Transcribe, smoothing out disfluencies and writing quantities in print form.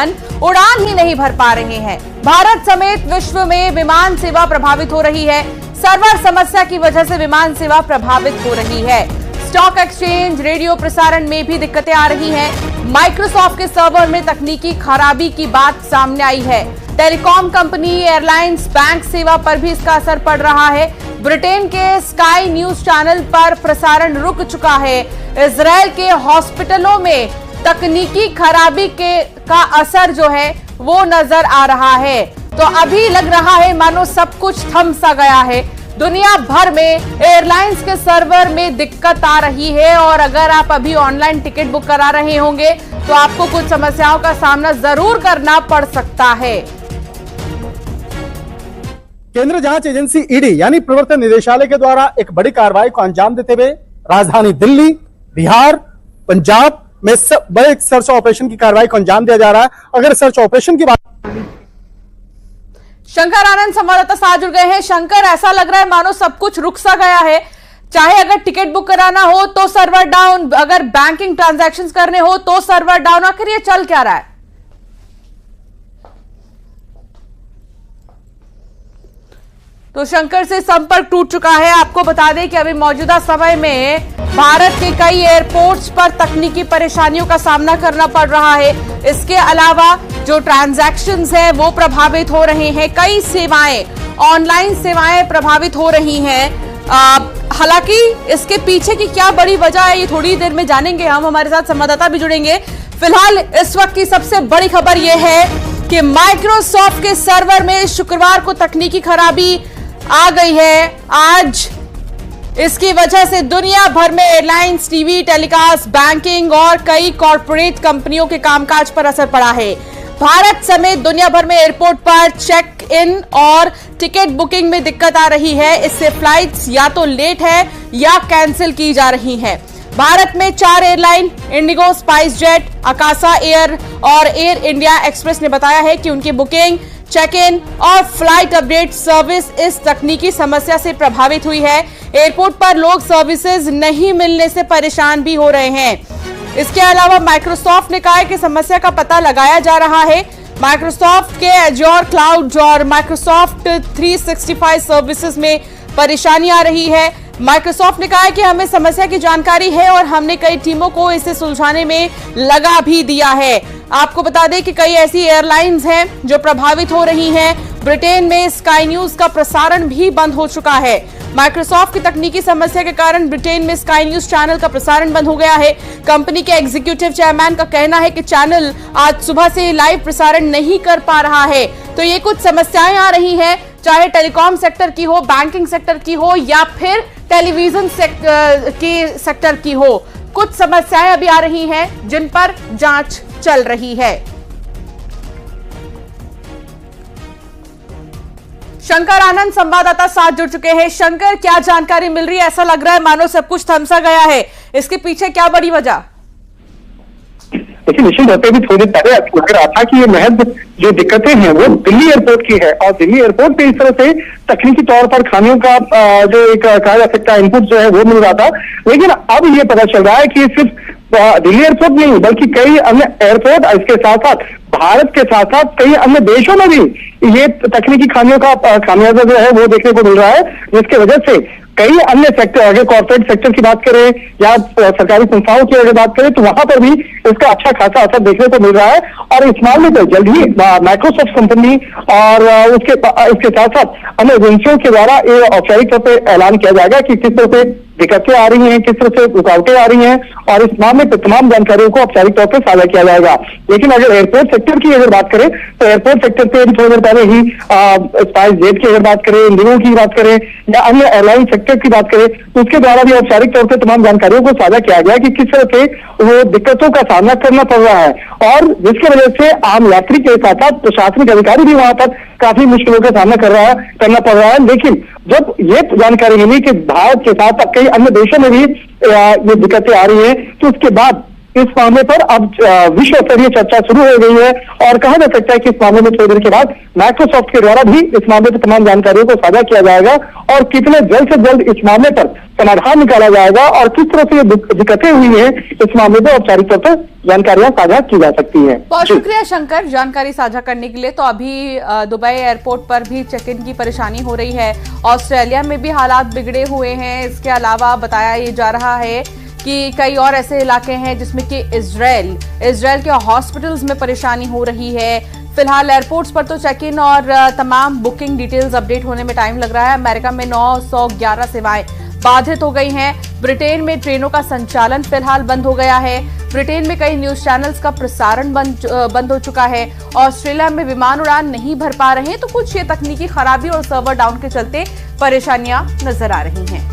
विमान उड़ान ही नहीं भर पा रहे हैं। भारत समेत विश्व में विमान सेवा प्रभावित हो रही है। सर्वर समस्या की वजह से विमान सेवा प्रभावित हो रही है। स्टॉक एक्सचेंज, रेडियो प्रसारण में भी दिक्कतें आ रही हैं। माइक्रोसॉफ्ट के सर्वर में तकनीकी खराबी की बात सामने आई है। टेलीकॉम कंपनी, एयरलाइंस, बैंक सेवा पर भी इसका असर पड़ रहा है। ब्रिटेन के स्काई न्यूज चैनल पर प्रसारण रुक चुका है। इजराइल के हॉस्पिटलों में तकनीकी खराबी का असर जो है वो नजर आ रहा है। तो अभी लग रहा है मानो सब कुछ थम सा गया है। दुनिया भर में एयरलाइंस के सर्वर में दिक्कत आ रही है और अगर आप अभी ऑनलाइन टिकट बुक करा रहे होंगे तो आपको कुछ समस्याओं का सामना जरूर करना पड़ सकता है। केंद्रीय जांच एजेंसी ईडी यानी प्रवर्तन निदेशालय के द्वारा एक बड़ी कार्रवाई को अंजाम देते हुए राजधानी दिल्ली, बिहार, पंजाब में बड़े सर्च ऑपरेशन की कार्रवाई को अंजाम दिया जा रहा है। अगर सर्च ऑपरेशन की बात, शंकर आनंद संवाददाता साथ जुड़ गए हैं। शंकर, ऐसा लग रहा है मानो सब कुछ रुक सा गया है। चाहे अगर टिकट बुक कराना हो तो सर्वर डाउन, अगर बैंकिंग ट्रांजैक्शंस करने हो तो सर्वर डाउन। आखिर ये चल क्या रहा है? तो शंकर से संपर्क टूट चुका है। आपको बता दें कि अभी मौजूदा समय में भारत के कई एयरपोर्ट्स पर तकनीकी परेशानियों का सामना करना पड़ रहा है। इसके अलावा जो ट्रांजैक्शंस हैं वो प्रभावित हो रहे हैं। कई सेवाएं, ऑनलाइन सेवाएं प्रभावित हो रही हैं। हालांकि इसके पीछे की क्या बड़ी वजह है ये थोड़ी देर में जानेंगे हम। हमारे साथ संवाददाता भी जुड़ेंगे। फिलहाल इस वक्त की सबसे बड़ी खबर यह है कि माइक्रोसॉफ्ट के सर्वर में शुक्रवार को तकनीकी खराबी आ गई है। आज इसकी वजह से दुनिया भर में एयरलाइंस, टीवी, टेलीकास्ट, बैंकिंग और कई कॉर्पोरेट कंपनियों के कामकाज पर असर पड़ा है। भारत समेत दुनिया भर में एयरपोर्ट पर चेक इन और टिकट बुकिंग में दिक्कत आ रही है। इससे फ्लाइट्स या तो लेट है या कैंसिल की जा रही हैं। भारत में 4 airline IndiGo, SpiceJet, Akasa air और एयर इंडिया एक्सप्रेस ने बताया है कि उनकी बुकिंग, चेक इन और फ्लाइट अपडेट सर्विस इस तकनीकी समस्या से प्रभावित हुई है। एयरपोर्ट पर लोग सर्विसेज नहीं मिलने से परेशान भी हो रहे हैं। इसके अलावा माइक्रोसॉफ्ट ने कहा है कि समस्या का पता लगाया जा रहा है। माइक्रोसॉफ्ट के एज्योर क्लाउड और माइक्रोसॉफ्ट 365 सर्विसेज में परेशानी आ रही है। माइक्रोसॉफ्ट ने कहा है कि हमें समस्या की जानकारी है और हमने कई टीमों को इसे सुलझाने में लगा भी दिया है। आपको बता दें कि कई ऐसी एयरलाइंस हैं जो प्रभावित हो रही हैं। ब्रिटेन में स्काई न्यूज का प्रसारण भी बंद हो चुका है। माइक्रोसॉफ्ट की तकनीकी समस्या के कारण ब्रिटेन में स्काई न्यूज चैनल का प्रसारण बंद हो गया है। कंपनी के एग्जीक्यूटिव चेयरमैन का कहना है कि चैनल आज सुबह से लाइव प्रसारण नहीं कर पा रहा है। तो ये कुछ समस्याएं आ रही हैं, चाहे टेलीकॉम सेक्टर की हो, बैंकिंग सेक्टर की हो या फिर टेलीविजन सेक्टर की हो। कुछ समस्याएं अभी आ रही हैं जिन पर जांच चल रही है। शंकर आनंद संवाददाता साथ जुड़ चुके हैं। शंकर, क्या जानकारी मिल रही है? ऐसा लग रहा है मानो सब कुछ थमसा गया है। इसके पीछे क्या बड़ी वजह? देखिए, निश्चित तौर पर भी थोड़ी देर पहले लग रहा था कि ये महज जो दिक्कतें हैं वो दिल्ली एयरपोर्ट की है और दिल्ली एयरपोर्ट पे इस तरह से तकनीकी तौर पर खामियों का जो एक कहा जा सकता है इनपुट जो है वो मिल रहा था। लेकिन अब ये पता चल रहा है कि सिर्फ दिल्ली एयरपोर्ट नहीं बल्कि कई अन्य एयरपोर्ट, इसके साथ साथ भारत के साथ साथ कई अन्य देशों में भी ये तकनीकी खामियों का खामियाजा जो है वो देखने को मिल रहा है, जिसकी वजह से कई अन्य सेक्टर, अगर कॉर्पोरेट सेक्टर की बात करें या सरकारी संस्थाओं की अगर बात करें तो वहां पर भी इसका अच्छा खासा असर देखने को मिल रहा है। और इस मामले पर जल्द ही माइक्रोसॉफ्ट कंपनी और इसके साथ साथ अन्य एजेंसियों के द्वारा ये औपचारिक तौर पर ऐलान किया जाएगा कि किस तरह से दिक्कतें आ रही हैं, किस तरह से रुकावटें आ रही हैं और इस मामले पर तमाम जानकारियों को औपचारिक तौर पर साझा किया जाएगा। लेकिन अगर एयरपोर्ट सेक्टर की अगर बात करें तो एयरपोर्ट सेक्टर पे थोड़ी देर पहले ही स्पाइस जेट की अगर बात करें, इंडिगो की बात करें या अन्य एयरलाइन सेक्टर की बात करें तो उसके द्वारा भी औपचारिक तौर पर तमाम जानकारियों को साझा किया गया कि किस तरह से वो दिक्कतों का सामना करना पड़ रहा है और जिसकी वजह से आम यात्री के साथ साथ प्रशासनिक अधिकारी भी वहां पर काफी मुश्किलों का सामना करना पड़ रहा है। लेकिन जब ये जानकारी मिली कि भारत के साथ कई अन्य देशों में भी ये दिक्कतें आ रही है तो उसके बाद इस मामले पर अब विश्व स्तरीय चर्चा शुरू हो गई है और कहा जा सकता है कि इस मामले में थोड़ी देर के बाद माइक्रोसॉफ्ट के द्वारा भी इस मामले पर तमाम जानकारियों को साझा किया जाएगा और कितने जल्द से जल्द इस मामले पर समाधान निकाला जाएगा और किस तरह से ये दिक्कतें हुई हैं इस मामले में औपचारिक तौर पर जानकारियां साझा की जा सकती है। बहुत शुक्रिया शंकर जानकारी साझा करने के लिए। तो अभी दुबई एयरपोर्ट पर भी चेक इन की परेशानी हो रही है, ऑस्ट्रेलिया में भी हालात बिगड़े हुए हैं। इसके अलावा बताया ये जा रहा है कि कई और ऐसे इलाके हैं जिसमें कि इजराइल के हॉस्पिटल्स में परेशानी हो रही है। फिलहाल एयरपोर्ट्स पर तो चेक इन और तमाम बुकिंग डिटेल्स अपडेट होने में टाइम लग रहा है। अमेरिका में 911 सेवाएं बाधित हो गई हैं। ब्रिटेन में ट्रेनों का संचालन फिलहाल बंद हो गया है। ब्रिटेन में कई न्यूज चैनल्स का प्रसारण बंद हो चुका है। ऑस्ट्रेलिया में विमान उड़ान नहीं भर पा रहे हैं। तो कुछ ये तकनीकी खराबी और सर्वर डाउन के चलते परेशानियां नजर आ रही हैं।